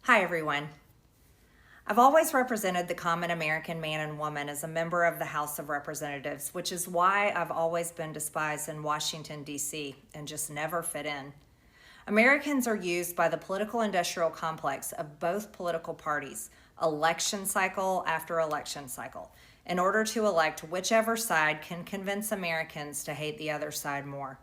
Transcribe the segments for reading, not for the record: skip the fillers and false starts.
Hi, everyone. I've always represented the common American man and woman as a member of the House of Representatives, which is why I've always been despised in Washington, D.C., and just never fit in. Americans are used by the political industrial complex of both political parties, election cycle after election cycle, in order to elect whichever side can convince Americans to hate the other side more.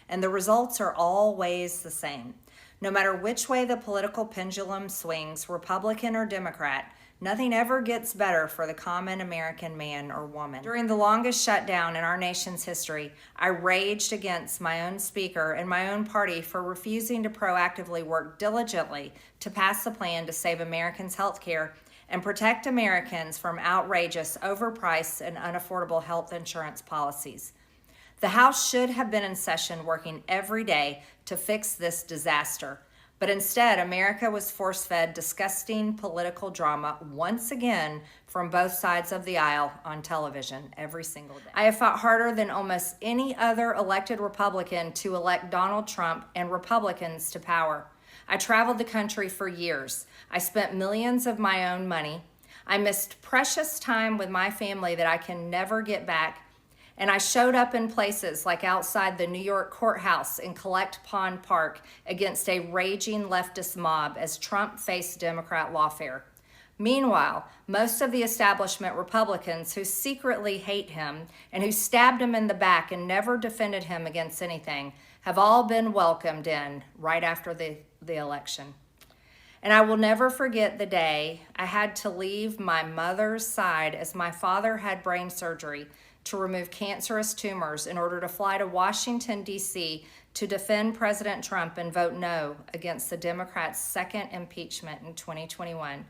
And the results are always the same. No matter which way the political pendulum swings, Republican or Democrat, nothing ever gets better for the common American man or woman. During the longest shutdown in our nation's history, I raged against my own speaker and my own party for refusing to proactively work diligently to pass a plan to save Americans' health care and protect Americans from outrageous, overpriced, and unaffordable health insurance policies. The House should have been in session working every day to fix this disaster, but instead America was force-fed disgusting political drama once again from both sides of the aisle on television every single day. I have fought harder than almost any other elected Republican to elect Donald Trump and Republicans to power. I traveled the country for years. I spent millions of my own money. I missed precious time with my family that I can never get back. And I showed up in places like outside the New York courthouse in Collect Pond Park against a raging leftist mob as Trump faced Democrat lawfare. Meanwhile, most of the establishment Republicans who secretly hate him and who stabbed him in the back and never defended him against anything have all been welcomed in right after the election. And I will never forget the day I had to leave my mother's side as my father had brain surgery to remove cancerous tumors in order to fly to Washington, D.C. to defend President Trump and vote no against the Democrats' second impeachment in 2021.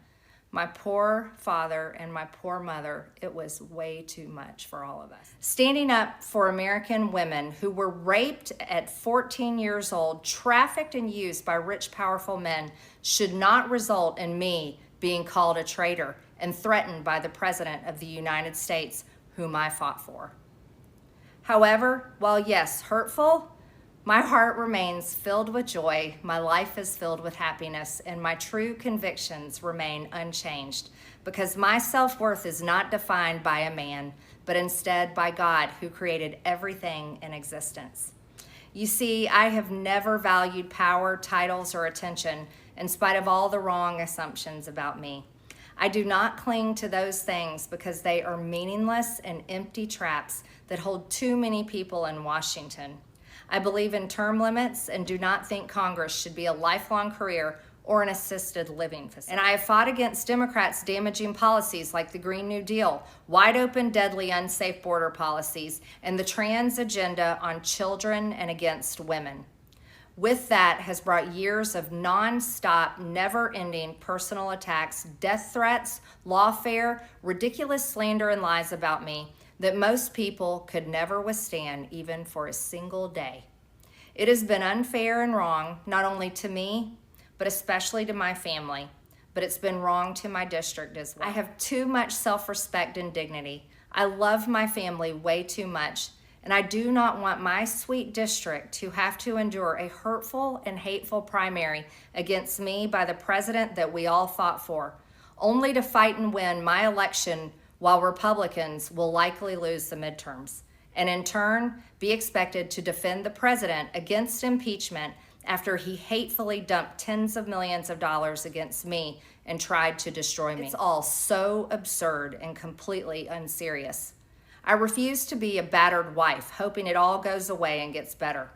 My poor father and my poor mother, it was way too much for all of us. Standing up for American women who were raped at 14 years old, trafficked and used by rich, powerful men should not result in me being called a traitor and threatened by the President of the United States, whom I fought for. However, while yes, hurtful, my heart remains filled with joy, my life is filled with happiness, and my true convictions remain unchanged because my self-worth is not defined by a man, but instead by God who created everything in existence. You see, I have never valued power, titles, or attention in spite of all the wrong assumptions about me. I do not cling to those things because they are meaningless and empty traps that hold too many people in Washington. I believe in term limits and do not think Congress should be a lifelong career or an assisted living facility. And I have fought against Democrats' damaging policies like the Green New Deal, wide open, deadly, unsafe border policies, and the trans agenda on children and against women. With that has brought years of non-stop, never-ending personal attacks, death threats, lawfare, ridiculous slander and lies about me that most people could never withstand even for a single day. It has been unfair and wrong, not only to me, but especially to my family, but it's been wrong to my district as well. I have too much self-respect and dignity. I love my family way too much, and I do not want my sweet district to have to endure a hurtful and hateful primary against me by the president that we all fought for, only to fight and win my election while Republicans will likely lose the midterms, and in turn be expected to defend the president against impeachment after he hatefully dumped tens of millions of dollars against me and tried to destroy me. It's all so absurd and completely unserious. I refuse to be a battered wife, hoping it all goes away and gets better.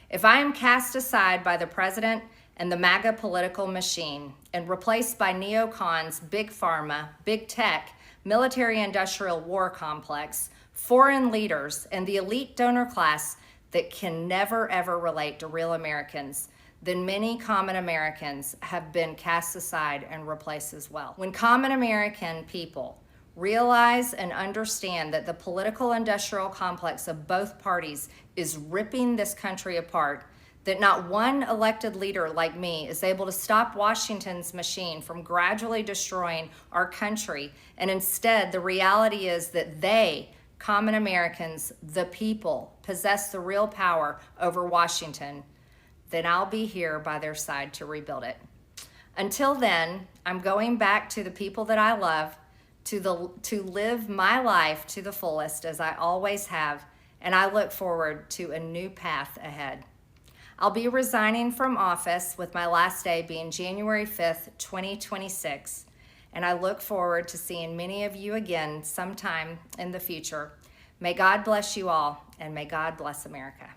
If I am cast aside by the president and the MAGA political machine and replaced by neocons, big pharma, big tech, military-industrial war complex, foreign leaders, and the elite donor class that can never ever relate to real Americans, then many common Americans have been cast aside and replaced as well. When common American people realize and understand that the political industrial complex of both parties is ripping this country apart, that not one elected leader like me is able to stop Washington's machine from gradually destroying our country, and instead the reality is that they, common Americans, the people, possess the real power over Washington, then I'll be here by their side to rebuild it. Until then, I'm going back to the people that I love to live my life to the fullest as I always have, and I look forward to a new path ahead. I'll be resigning from office with my last day being January 5th, 2026, and I look forward to seeing many of you again sometime in the future. May God bless you all, and may God bless America.